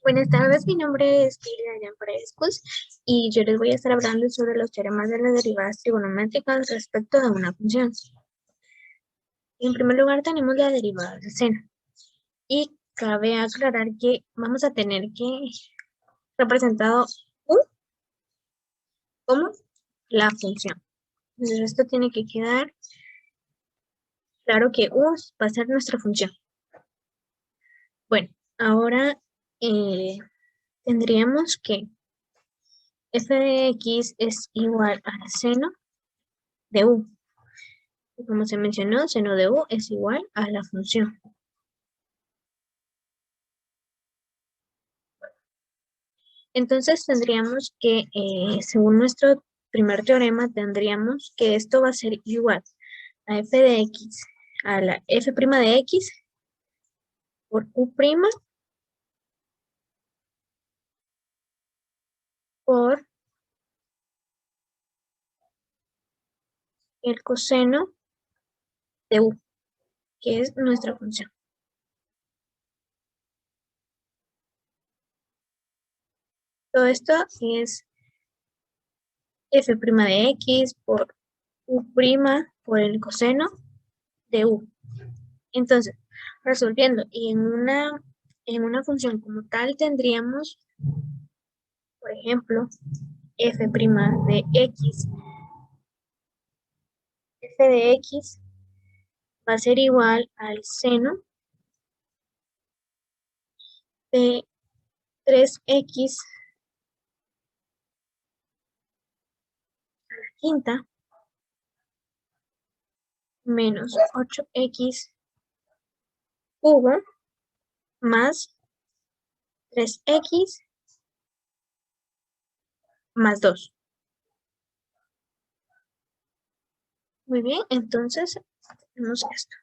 Buenas tardes, mi nombre es Liliana Paredes y yo les voy a estar hablando sobre los teoremas de las derivadas trigonométricas respecto de una función. En primer lugar tenemos la derivada del seno y cabe aclarar que vamos a tener que representado u como la función. Entonces esto tiene que quedar claro que u va a ser nuestra función. Bueno, ahora tendríamos que f de x es igual al seno de u. Como se mencionó, seno de u es igual a la función. Entonces tendríamos que, según nuestro primer teorema, tendríamos que esto va a ser igual a f de x, a la f' de x por u' por el coseno de u, que es nuestra función. Todo esto es f' de x por u' por el coseno de u. Entonces, resolviendo, y en una función como tal tendríamos, por ejemplo, f' de x. F de x va a ser igual al seno de 3x a la quinta menos 8x cubo más 3x más 2. Muy bien, entonces tenemos esto.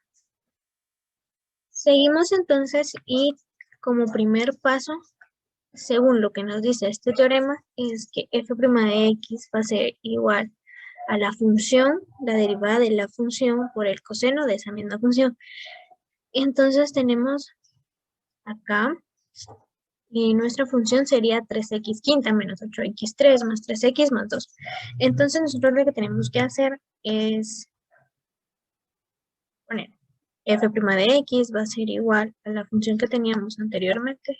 Seguimos entonces y como primer paso, según lo que nos dice este teorema, es que f' de x va a ser igual a la función, la derivada de la función por el coseno de esa misma función. Entonces tenemos acá, y nuestra función sería 3x quinta menos 8x3 más 3x más 2. Entonces nosotros lo que tenemos que hacer es poner f' de x va a ser igual a la función que teníamos anteriormente.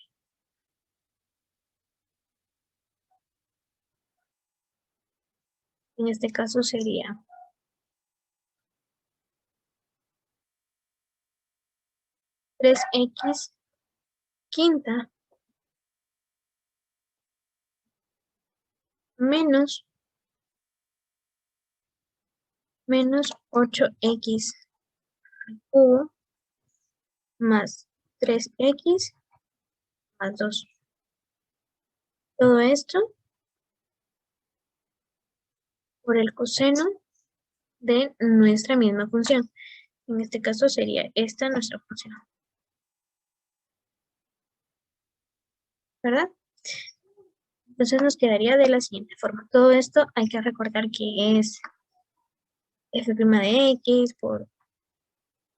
En este caso sería 3x quinta menos 8x cubo más 3x más 2. Todo esto por el coseno de nuestra misma función. En este caso sería esta nuestra función, ¿verdad? Entonces nos quedaría de la siguiente forma. Todo esto hay que recordar que es f' de x por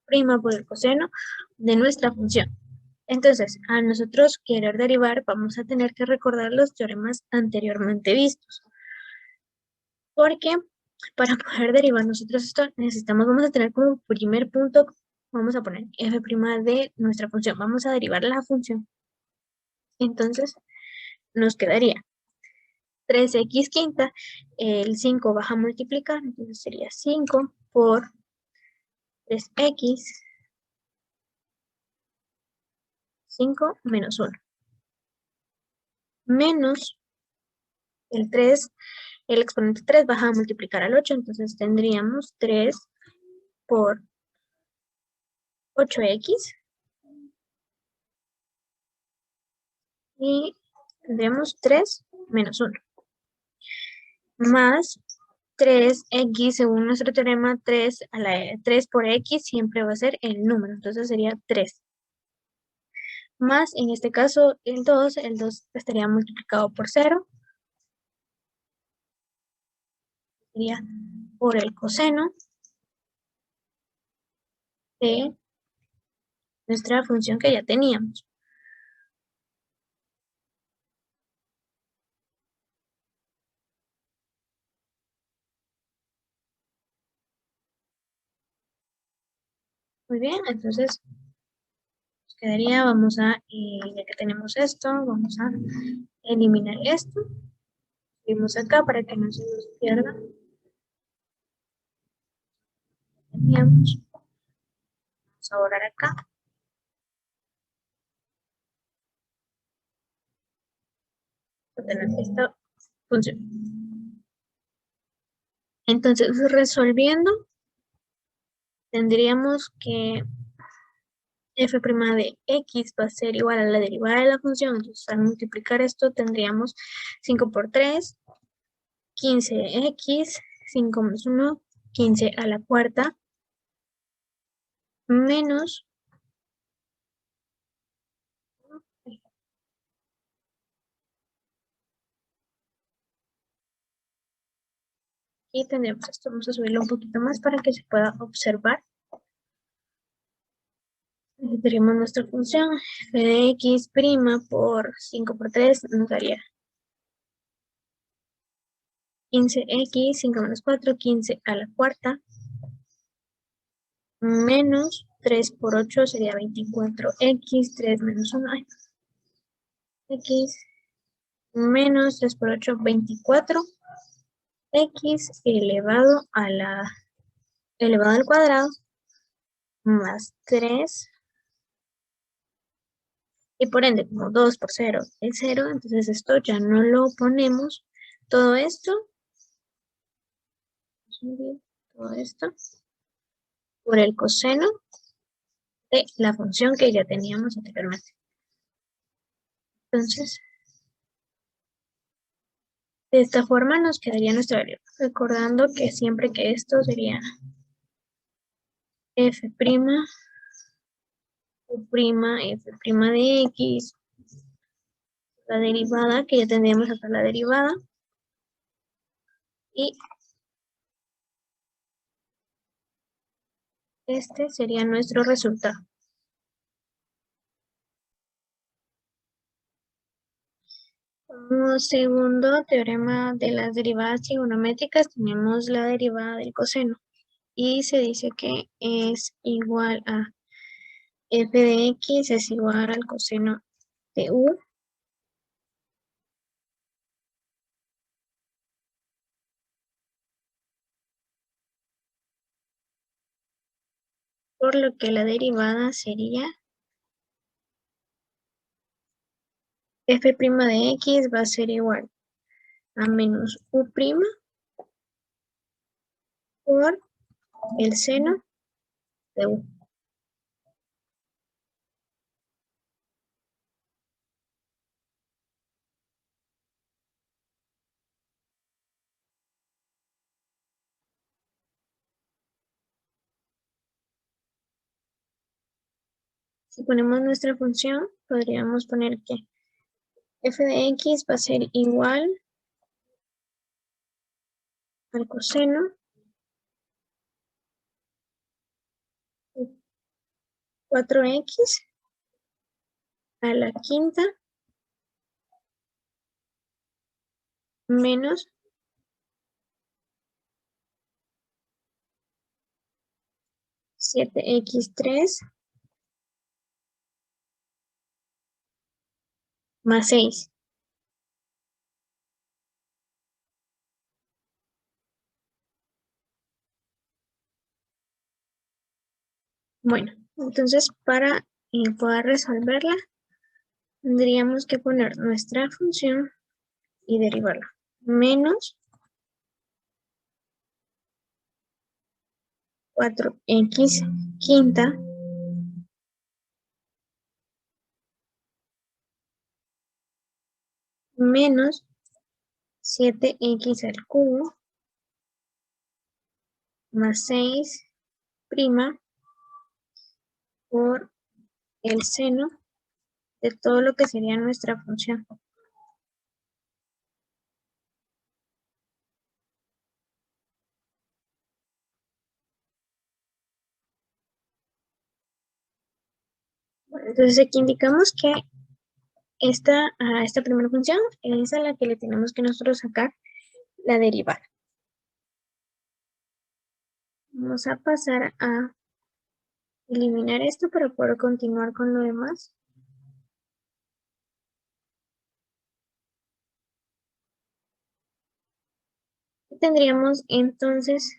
prima por el coseno de nuestra función. Entonces, a nosotros querer derivar, vamos a tener que recordar los teoremas anteriormente vistos. Porque para poder derivar nosotros esto necesitamos, vamos a tener como primer punto, vamos a poner f' de nuestra función. Vamos a derivar la función. Entonces, nos quedaría 3x quinta, el 5 baja a multiplicar, entonces sería 5 por 3x, 5 menos 1, menos el 3, el exponente 3 baja a multiplicar al 8, entonces tendríamos 3 por 8x, y tendríamos 3 menos 1, más 3x, según nuestro teorema, 3 por x siempre va a ser el número, entonces sería 3. Más, en este caso, el 2 estaría multiplicado por 0, sería por el coseno de nuestra función que ya teníamos. Muy bien, entonces nos quedaría, vamos a, ya que tenemos esto, vamos a eliminar esto. Seguimos acá para que no se nos pierda. Teníamos. Vamos a borrar acá. Para tener esta función. Entonces, resolviendo, tendríamos que f' de x va a ser igual a la derivada de la función. Entonces, al multiplicar esto, tendríamos 5 por 3, 15x, 5 menos 1, 15 a la cuarta, menos, y tendríamos esto, vamos a subirlo un poquito más para que se pueda observar. Tendríamos nuestra función, f de x' por 5 por 3 nos daría 15x, 5 menos 4, 15 a la cuarta, menos 3 por 8 sería 24x, 3 menos 1, x, menos 3 por 8, 24, x elevado al cuadrado, más 3, y por ende, como 2 por 0 es 0, entonces esto ya no lo ponemos, todo esto por el coseno de la función que ya teníamos anteriormente. Entonces, de esta forma nos quedaría nuestra variable. Recordando que siempre que esto sería f', u', f' de x, la derivada, que ya tendríamos acá la derivada, y este sería nuestro resultado. Como segundo teorema de las derivadas trigonométricas, tenemos la derivada del coseno. Y se dice que es igual a f de x es igual al coseno de u por lo que la derivada sería f' de x va a ser igual a menos u' por el seno de u. Si ponemos nuestra función, podríamos poner que f de x va a ser igual al coseno de 4x a la quinta menos 7x3 más 6. Bueno, entonces para poder resolverla, tendríamos que poner nuestra función y derivarla. Menos 4x quinta menos 7x al cubo más 6' por el seno de todo lo que sería nuestra función. Bueno, entonces aquí indicamos que a esta primera función es a la que le tenemos que nosotros sacar la derivada. Vamos a pasar a eliminar esto para poder continuar con lo demás. Tendríamos entonces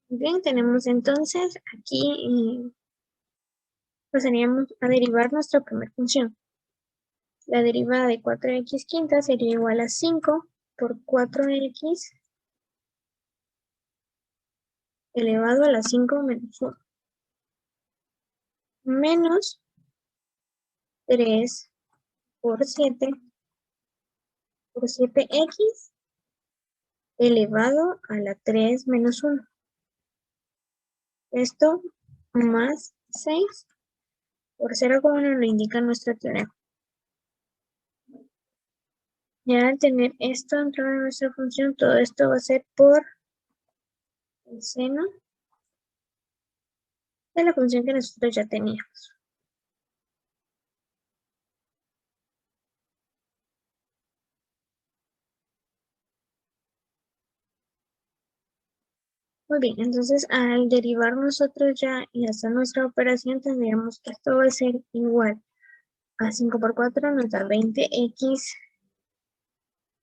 bien, tenemos entonces aquí pasaríamos a derivar nuestra primera función. La derivada de 4x quinta sería igual a 5 por 4x elevado a la 5 menos 1. Menos 3 por 7 por 7x elevado a la 3 menos 1. Esto más 6 por 0 como nos lo indica nuestro teorema. Ya al tener esto dentro de nuestra función, todo esto va a ser por el seno de la función que nosotros ya teníamos. Muy bien, entonces al derivar nosotros ya y hacer nuestra operación, tendríamos que esto va a ser igual a 5 por 4 nos da 20x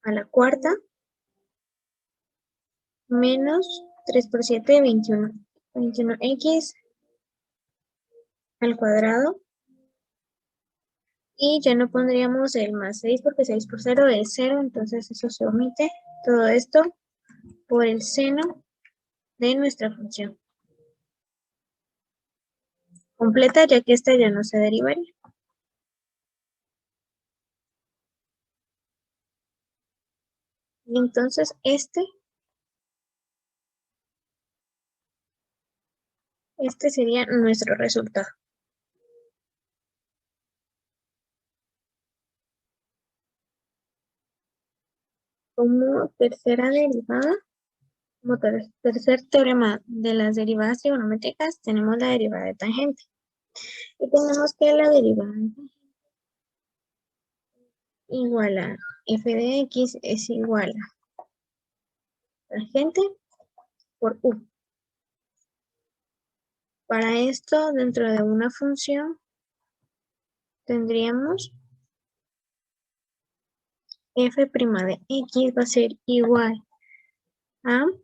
a la cuarta menos 3 por 7, 21. 21x al cuadrado. Y ya no pondríamos el más 6 porque 6 por 0 es 0, entonces eso se omite. Todo esto por el seno de nuestra función completa, ya que esta ya no se derivaría. Y entonces este sería nuestro resultado. Como tercera derivada, como tercer teorema de las derivadas trigonométricas, tenemos la derivada de tangente. Y tenemos que la derivada de tangente igual a f de x es igual a tangente por u. Para esto, dentro de una función, tendríamos f' de x va a ser igual a u'.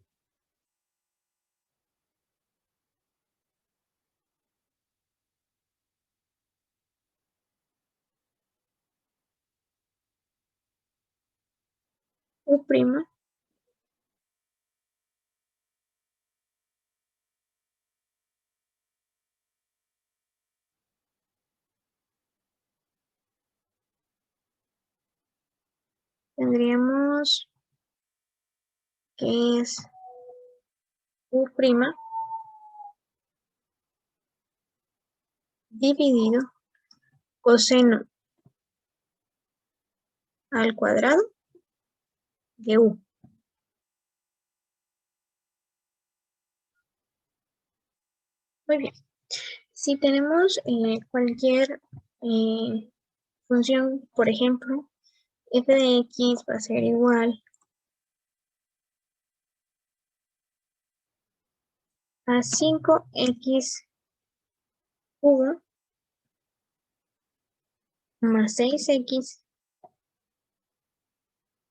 Tendríamos que es u' dividido coseno al cuadrado de u. Muy bien. Si tenemos cualquier función, por ejemplo, f de x va a ser igual a 5x cubo más 6x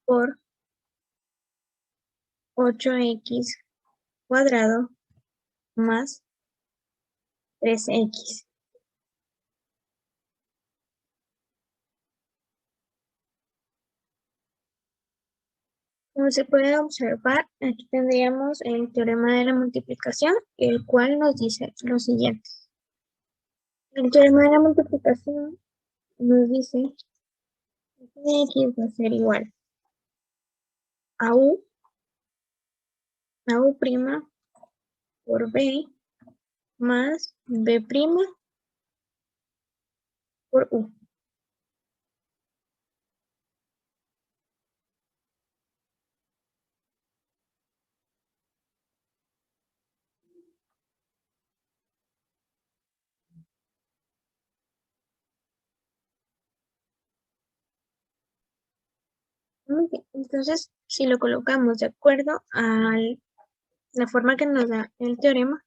por 8x cuadrado más 3x. Como se puede observar, aquí tendríamos el teorema de la multiplicación, el cual nos dice lo siguiente. El teorema de la multiplicación nos dice que f de x va a ser igual a u' por b más b' por u. Muy bien. Entonces, si lo colocamos de acuerdo a la forma que nos da el teorema,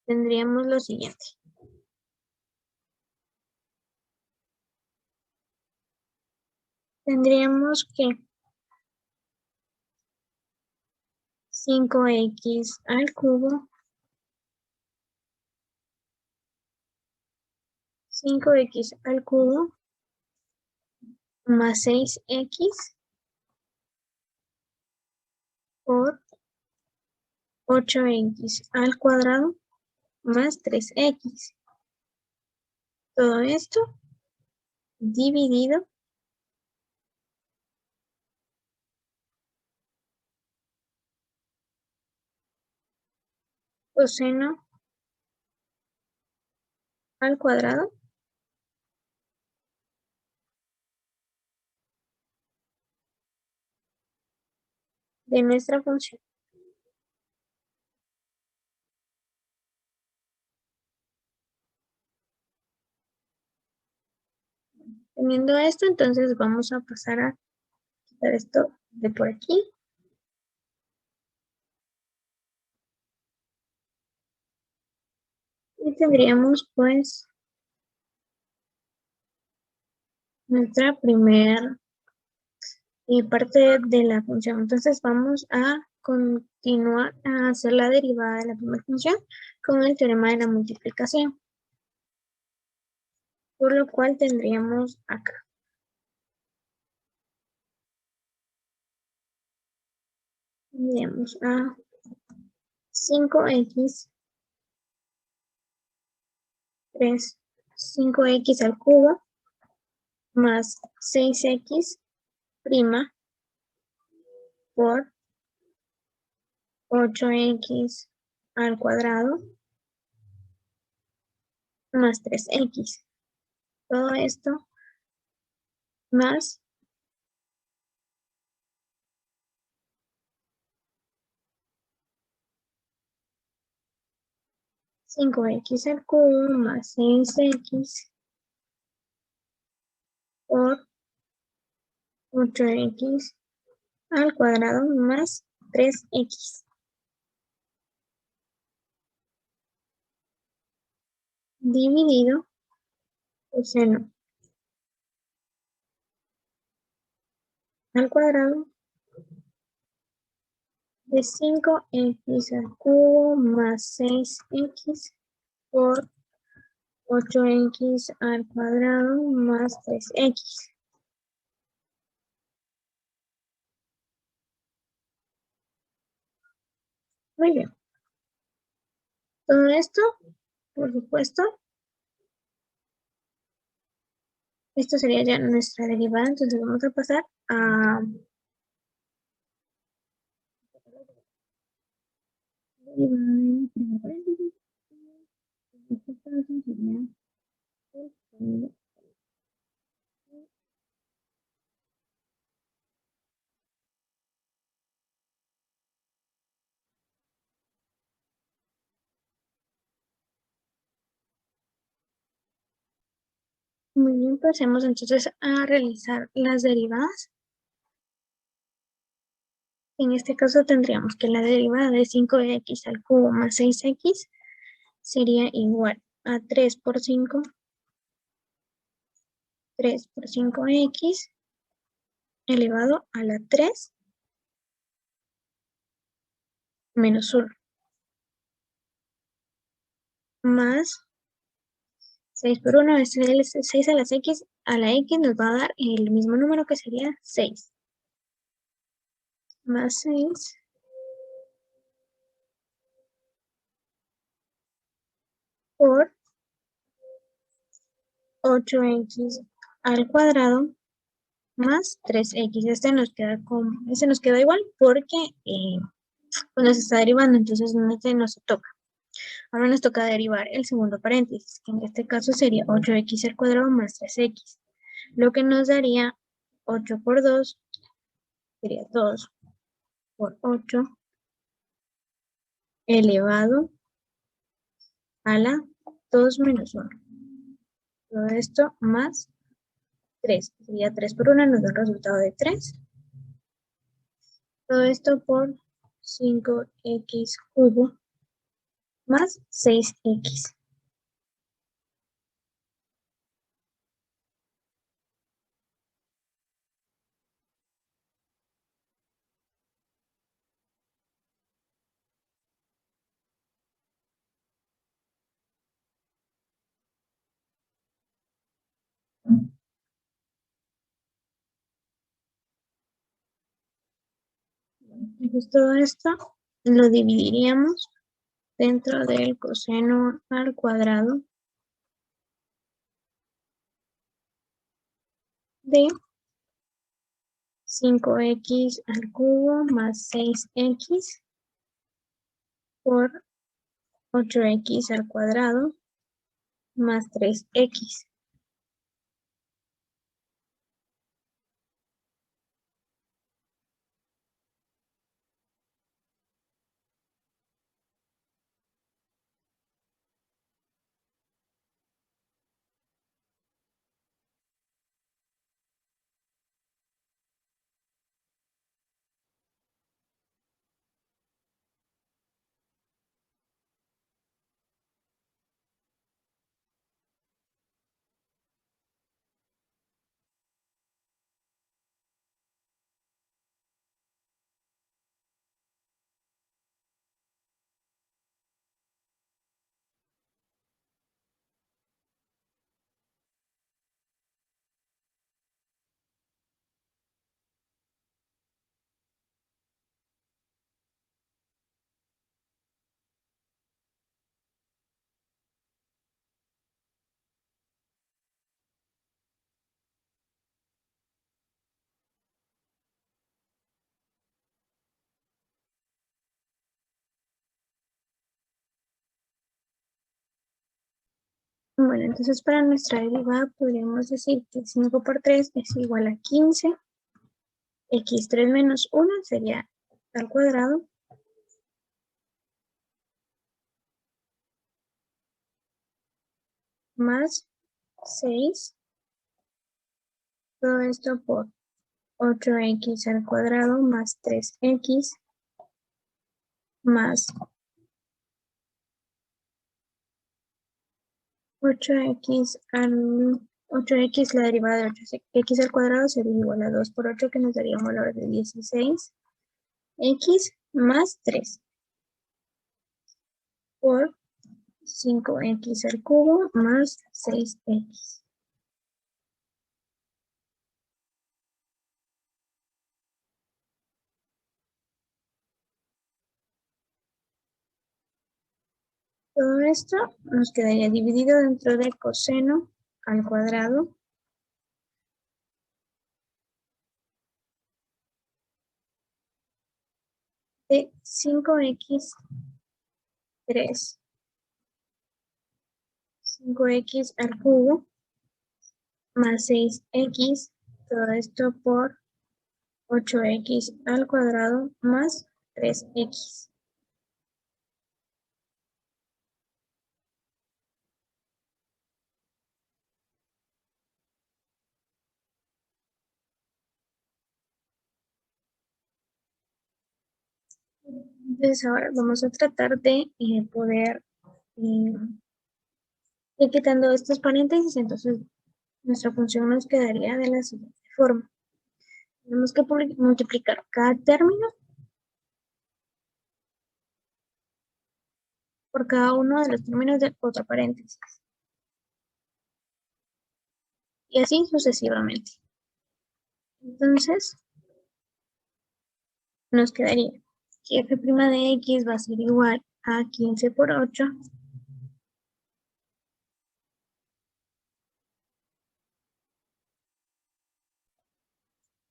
tendríamos lo siguiente. Tendríamos que 5x al cubo, 5x al cubo más 6x por 8x al cuadrado más 3x. Todo esto dividido coseno al cuadrado de nuestra función. Teniendo esto, entonces vamos a pasar a quitar esto de por aquí. Y tendríamos pues nuestra primera parte de la función. Entonces vamos a continuar a hacer la derivada de la primera función con el teorema de la multiplicación. Por lo cual tendríamos acá. Tendríamos a 5x 5x al cubo más 6x prima por 8x al cuadrado más 3x. Todo esto más 5x al cubo más 6x por 8x al cuadrado más 3x. Dividido coseno al cuadrado de 5x al cubo más 6x por 8x al cuadrado más 3x. Muy bien. Todo esto, por supuesto, esto sería ya nuestra derivada, entonces vamos a pasar a derivada de primer paréntesis. En este caso sería muy bien, pasemos entonces a realizar las derivadas. En este caso tendríamos que la derivada de 5x al cubo más 6x sería igual a 3 por 5x elevado a la 3 menos 1 más 6 por 1 es 6 a las x, a la x nos va a dar el mismo número que sería 6 más 6 por 8x al cuadrado más 3x. Este nos queda igual porque cuando se está derivando, entonces no nos toca. Ahora nos toca derivar el segundo paréntesis, que en este caso sería 8x al cuadrado más 3x, lo que nos daría 8 por 2, sería 2 por 8 elevado a la 2 menos 1. Todo esto más 3. Sería 3 por 1, nos da un resultado de 3. Todo esto por 5x cubo más 6x. Entonces todo esto lo dividiríamos dentro del coseno al cuadrado de 5x al cubo más 6x por 8x al cuadrado más 3x. Bueno, entonces para nuestra derivada podríamos decir que 5 por 3 es igual a 15. X3 menos 1 sería al cuadrado más 6. Todo esto por 8x al cuadrado más 3x más 8x al 8x, la derivada de 8x al cuadrado sería igual a 2 por 8, que nos daría un valor de 16x más 3 por 5x al cubo más 6x. Todo esto nos quedaría dividido dentro del coseno al cuadrado de 5x 3, 5x al cubo más 6x, todo esto por 8x al cuadrado más 3x. Entonces ahora vamos a tratar de poder ir quitando estos paréntesis. Entonces nuestra función nos quedaría de la siguiente forma. Tenemos que multiplicar cada término por cada uno de los términos de otro paréntesis. Y así sucesivamente. Entonces nos quedaría que f' de x va a ser igual a 15 por 8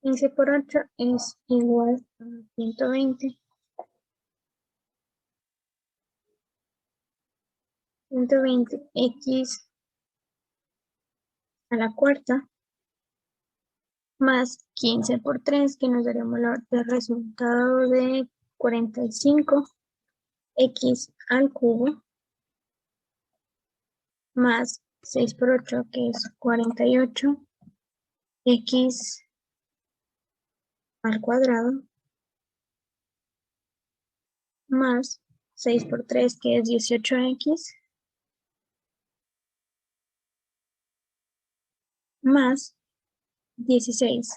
15 por 8 es igual a 120. 120x a la cuarta más 15 por 3, que nos daría un valor de resultado de 45x al cubo más 6 por 8, que es 48, x al cuadrado más 6 por 3, que es 18x, más 16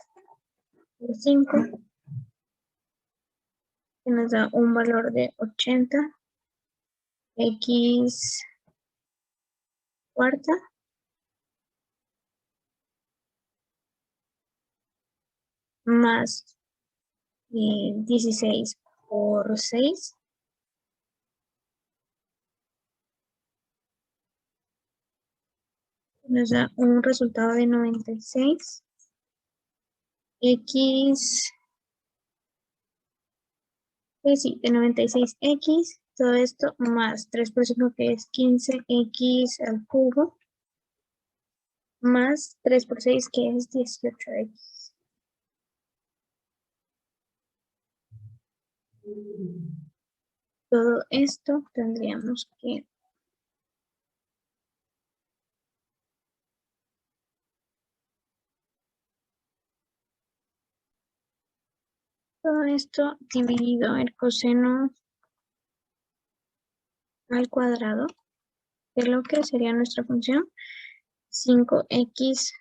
por 5, que nos da un valor de 80, x cuarta, más 16 por 6, nos da un resultado de 96, x, pues sí, de 96x, todo esto más 3 por 5, que es 15x al cubo, más 3 por 6, que es 18x. Todo esto tendríamos que todo esto dividido el coseno al cuadrado de lo que sería nuestra función 5x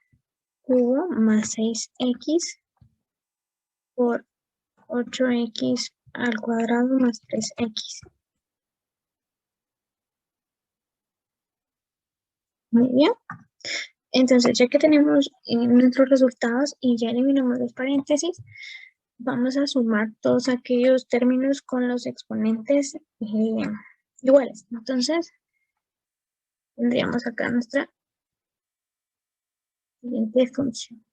cubo más 6x por 8x al cuadrado más 3x. Muy bien. Entonces, ya que tenemos nuestros resultados y ya eliminamos los paréntesis, vamos a sumar todos aquellos términos con los exponentes iguales. Entonces, tendríamos acá nuestra siguiente función.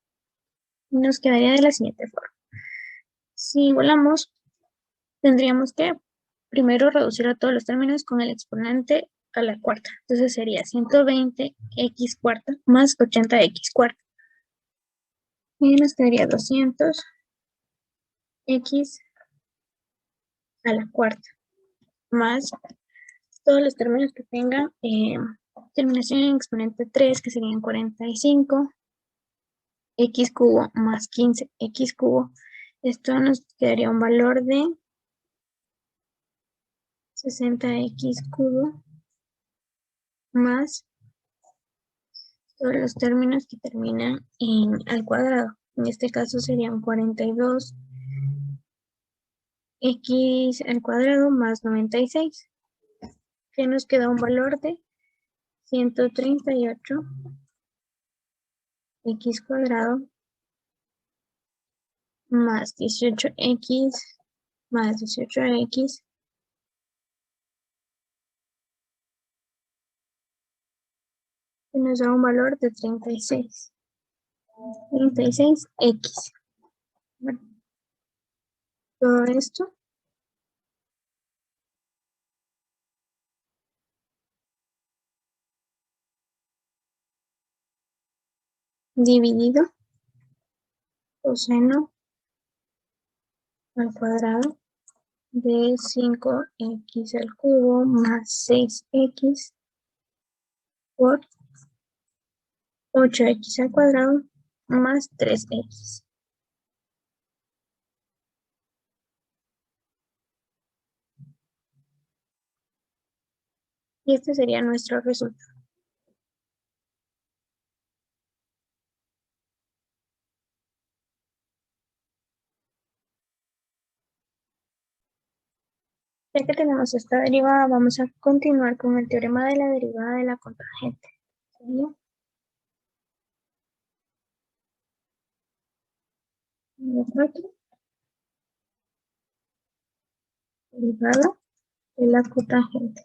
Y nos quedaría de la siguiente forma. Si igualamos, tendríamos que primero reducir a todos los términos con el exponente a la cuarta. Entonces sería 120x cuarta más 80x cuarta. Y nos quedaría 200x a la cuarta más todos los términos que tengan terminación en exponente 3, que serían 45, x cubo más 15x cubo. Esto nos quedaría un valor de 60x cubo más todos los términos que terminan en al cuadrado. En este caso serían 42x al cuadrado más 96, que nos queda un valor de 138x cuadrado más 18x más 18x, que nos da un valor de 36x. Bueno, todo esto dividido coseno al cuadrado de 5x al cubo más 6x por 8x al cuadrado más 3x. Y este sería nuestro resultado. Ya que tenemos esta derivada, vamos a continuar con el teorema de la derivada de la cotangente. Sería derivada de la cotangente.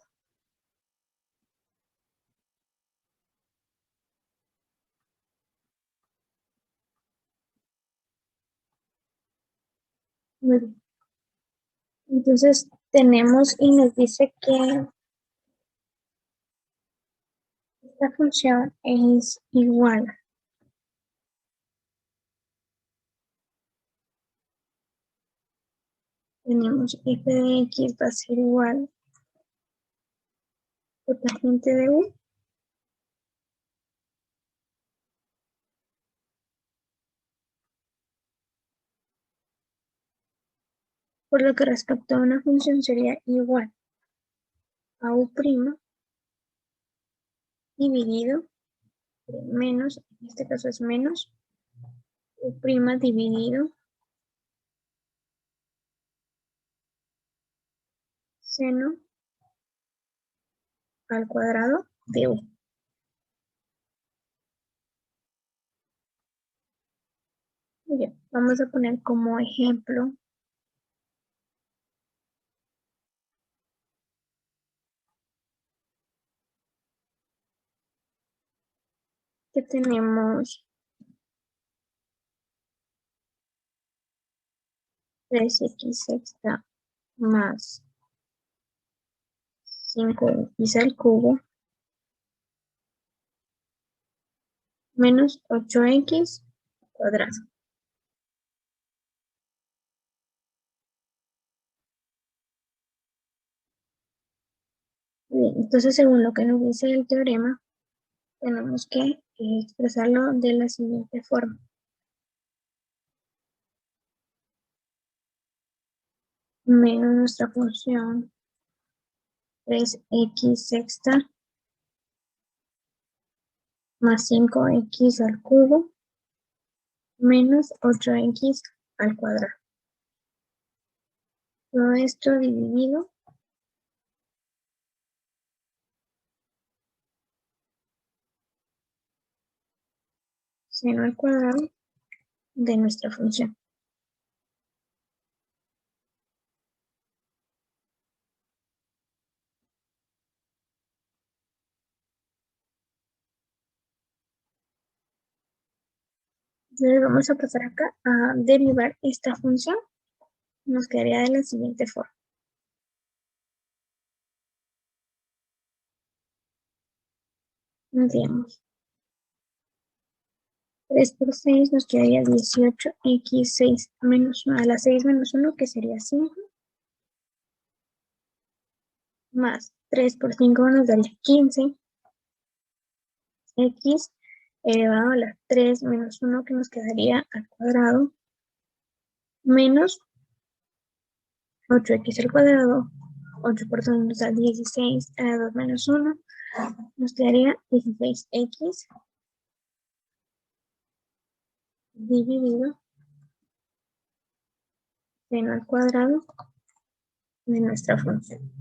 Muy bien. Entonces tenemos y nos dice que esta función es igual. Tenemos f de x va a ser igual cotangente de u . por lo que respecto a una función sería igual a u' dividido menos, en este caso es menos, u' dividido seno al cuadrado de u. Bien, vamos a poner como ejemplo que tenemos 3x sexta más 5x al cubo menos 8x cuadrado. Bien, entonces según lo que nos dice el teorema, tenemos que expresarlo de la siguiente forma. Menos nuestra función 3x sexta más 5x al cubo menos 8x al cuadrado. Todo esto dividido seno al cuadrado de nuestra función. Entonces vamos a pasar acá a derivar esta función. Nos quedaría de la siguiente forma. Digamos, 3 por 6 nos quedaría 18x6 menos 1, a la 6 menos 1 que sería 5, más 3 por 5 nos daría 15, x elevado a la 3 menos 1 que nos quedaría al cuadrado, menos 8x al cuadrado, 8 por 2 nos da 16, a la 2 menos 1 nos quedaría 16x dividido seno al cuadrado de nuestra función.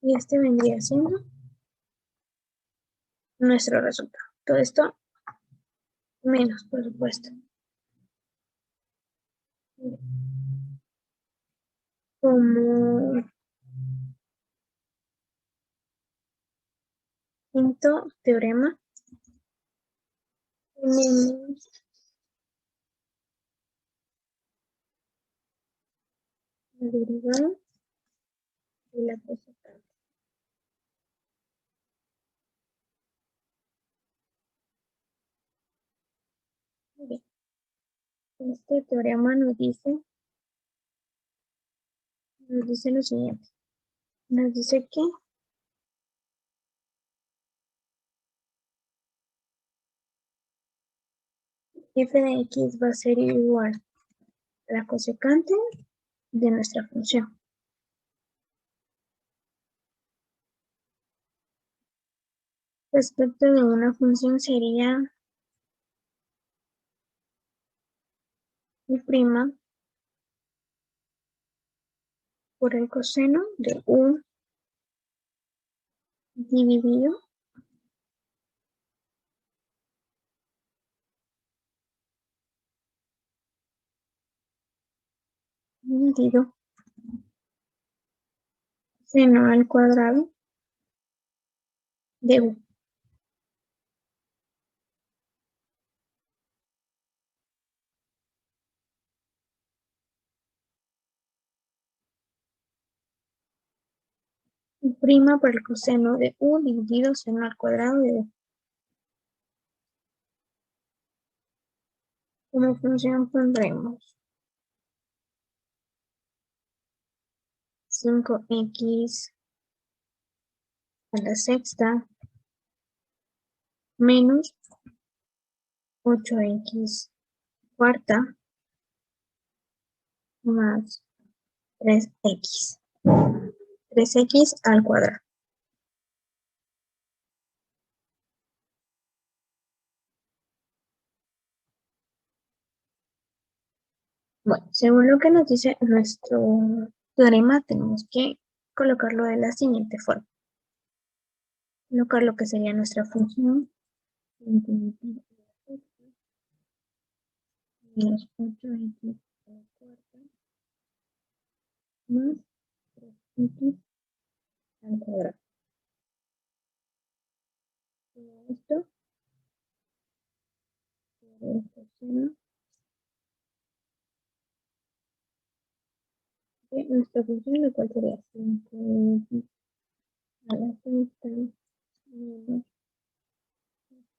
Y este vendría siendo nuestro resultado. Todo esto menos, por supuesto. Como quinto teorema, tenemos la derivada de la cosecante. Bien, este teorema nos dice lo siguiente. Nos dice que f de x va a ser igual a la cosecante de nuestra función. Respecto de una función sería y' por el coseno de u dividido seno al cuadrado de u. Prima por el coseno de u dividido seno al cuadrado de u. Como función pondremos 5x a la sexta menos 8x cuarta más 3x. 3x al cuadrado. Bueno, según lo que nos dice nuestro teorema, tenemos que colocarlo de la siguiente forma. Colocar lo que sería nuestra función menos 8x a la cuarta más 3x al cuadrado. Todo esto por el coseno de nuestra función, lo cual sería 5x a la sexta menos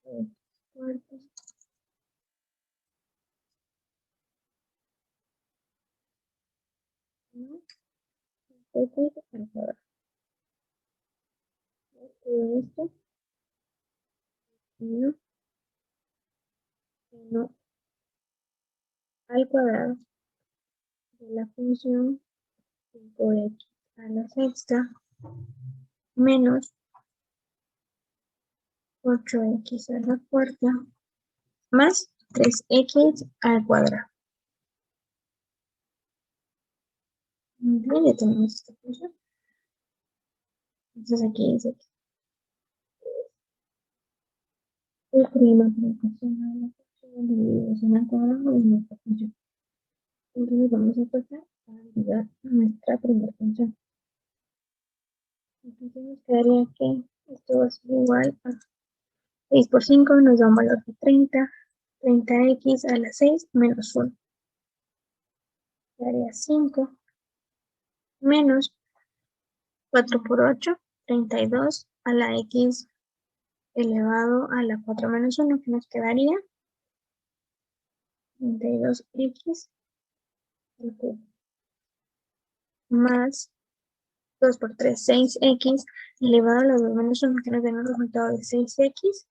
3 cuartos más 3x al cuadrado. Todo esto menos seno al cuadrado de la función 5x a la sexta menos 8x a la cuarta más 3x al cuadrado. Muy bien, ya tenemos esta función. Entonces aquí dice que el prima por el coseno de la función dividido en el cuadrado de nuestra función. Entonces vamos a pasar a derivar nuestra primera función. Entonces nos quedaría que esto va a ser igual a 6 por 5 nos da un valor de 30. 30x a la 6 menos 1. Quedaría 5 menos 4 por 8, 32 a la x elevado a la 4 menos 1, que nos quedaría 32x al cubo, más 2 por 3, 6x elevado a la 2 menos 1, que nos da un resultado de 6x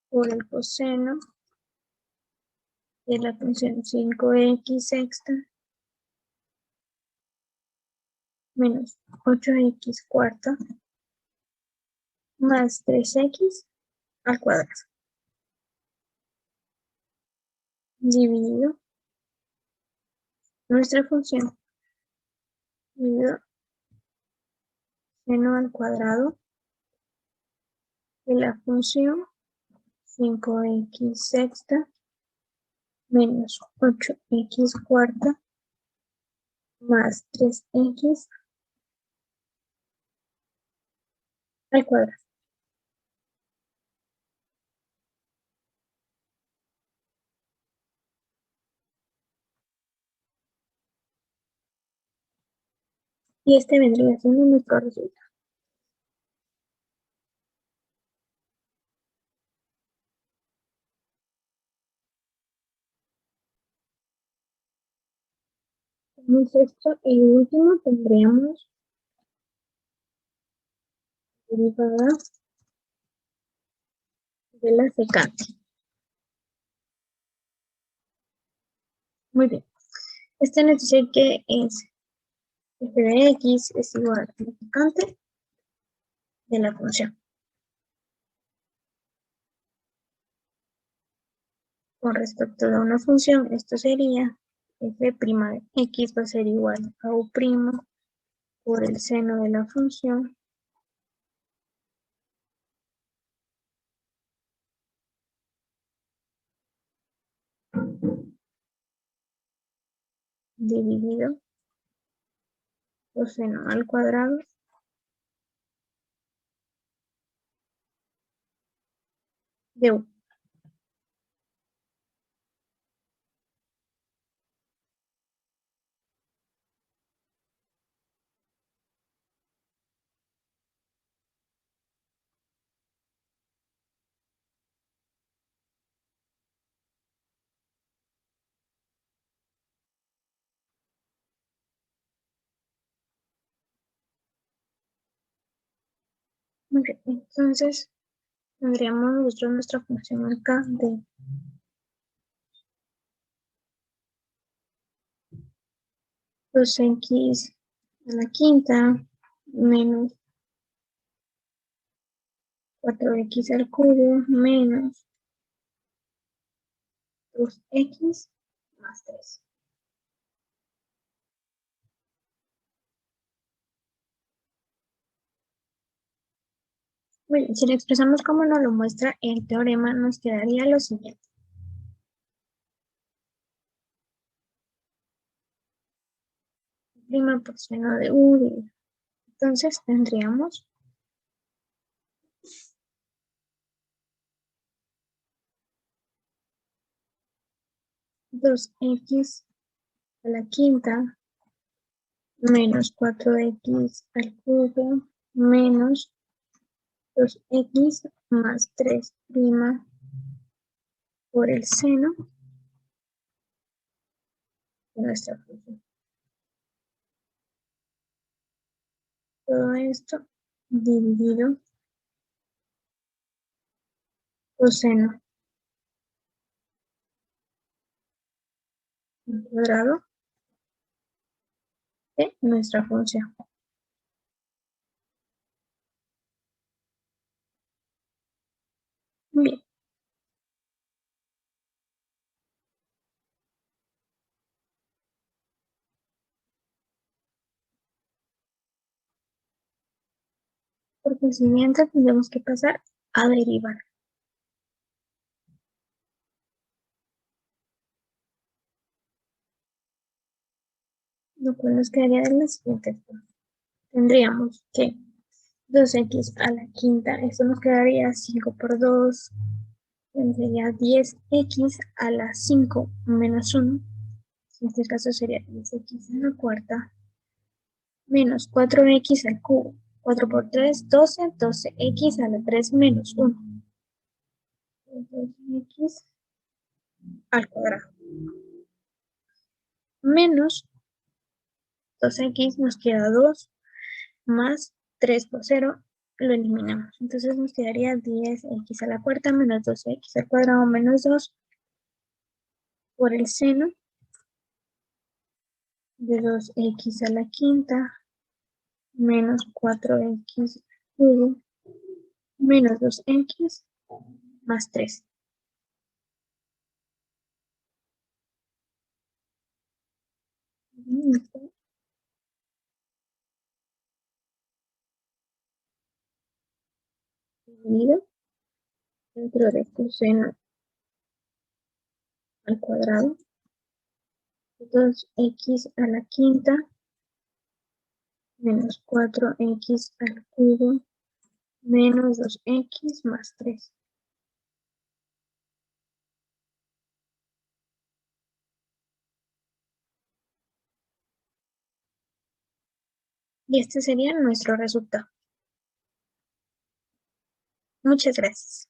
por el coseno de la función 5x sexta menos 8x cuarta más 3x al cuadrado, dividido nuestra función, dividido seno al cuadrado de la función 5x sexta menos 8x cuarta más 3x al cuadrado. Y este vendría siendo nuestro resultado. Como sexto y último tendríamos derivada de la secante. Muy bien. Este nos dice que es f de x es igual a la secante de la función. Con respecto a una función, esto sería f' de x va a ser igual a u' por el seno de la función dividido coseno al cuadrado de u. Muy bien, entonces Tendríamos nosotros nuestra función acá de 2x a la quinta menos 4x al cubo menos 2x más 3. Bueno, si lo expresamos como nos lo muestra el teorema, nos quedaría lo siguiente. Prima por seno de u. Entonces tendríamos 2x a la quinta menos 4x al cubo menos 2x más 3' por el seno de nuestra función. Todo esto dividido coseno al cuadrado de nuestra función. Bien. Por consiguiente, tendremos que pasar a derivar. Lo cual nos quedaría de la siguiente forma. Tendríamos que 2x a la quinta, esto nos quedaría 5 por 2, sería 10x a la 5 menos 1, en este caso sería 10x a la cuarta, menos 4x al cubo, 4 por 3, 12, 12x a la 3 menos 1, 12x al cuadrado, menos 2x nos queda 2, más 3 por 0, lo eliminamos. Entonces nos quedaría 10x a la cuarta menos 12x al cuadrado menos 2 por el seno de 2x a la quinta menos 4x al cubo menos 2x más 3. Dividido dentro de coseno al cuadrado 2x a la quinta menos 4x al cubo menos 2x más 3. Y este sería nuestro resultado. Muchas gracias.